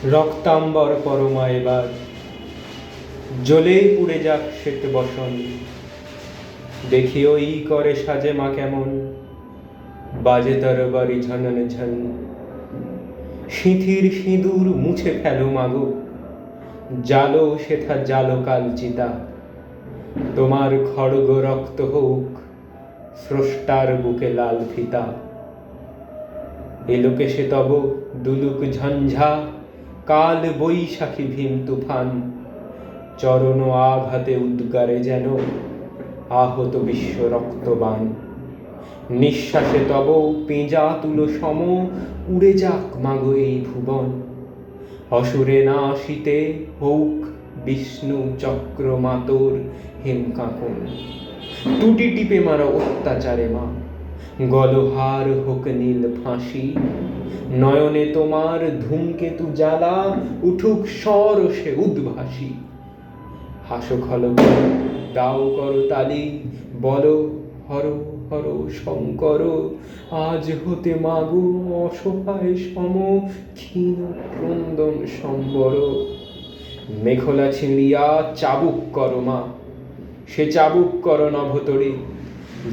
রক্তাম্বর পরমা এবার জ্বলেই পুড়ে যাক শ্বেত বসন। দেখি ওই করে সাজে মা কেমন, বাজে তরবারি ঝনন ঝন। সিঁথির সিঁদুর মুছে ফেলো মাগো, জালো সেথা জালো কাল চিতা। তোমার খড়গ রক্ত হোক স্রষ্টার বুকে লাল ফিতা। এলোকে সে তব দুলুক ঝঞ্ঝা, কাল বৈশাখী ভীম তুফান। চরণ আঘাতে উদ্গারে যেন আহত বিশ্ব রক্তবান। নিঃশ্বাসে তব পেঁজা তুলো সম, উড়ে যাক মাগো এই ভুবন। অসুরে না আসিতে হোক বিষ্ণু চক্র মাতর হেমকাঁকন। টুটি টিপে মারো অত্যাচারে মা, গলহার হোক নীল ফাঁসি। নয়নে তোমার ধূমকেতু জ্বালা, উঠুক সরসে উদ্ভাসী। হাসো খল দাও করো তালি, বলো হর হর শঙ্কর। আজ হতে মাগো অসহায় সম, ক্ষীণ ক্রন্দন সম্বর। মেখলা ছিঁড়িয়া চাবুক করো মা, সে চাবুক করো নভতরে।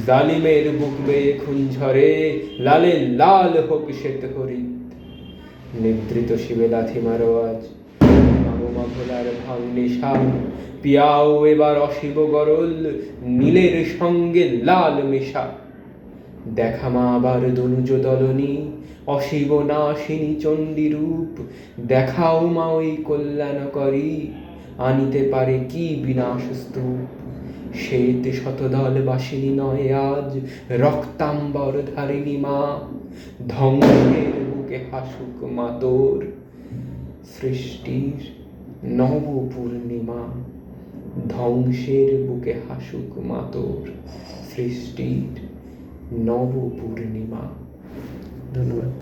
জালিমের বুক বেয়ে খুন ঝরে, লালে লাল হোক শ্বেত হরিৎ। নিদ্রিত শিবে লাথি মারো আজ, মা ভোলার ভাঙ নেশা। পিয়াও এবার অশিব গরল, নীলের সঙ্গে লাল মেশা। দেখা মা আবার দনুজ দলনী, অশিব নাশিনী চণ্ডী রূপ। দেখাও মা ওই কল্যাণকরী, আনিতে পারে কি বিনাশ স্তূপ। শ্বেত শতদল বাসিনী নয় আজ, রক্তাম্বর ধারিণী মা। ধ্বংসের বুকে হাসুক মা তোর, সৃষ্টির নব পূর্ণিমা। ধ্বংসের বুকে হাসুক মা তোর, সৃষ্টির নব পূর্ণিমা। ধন্যবাদ।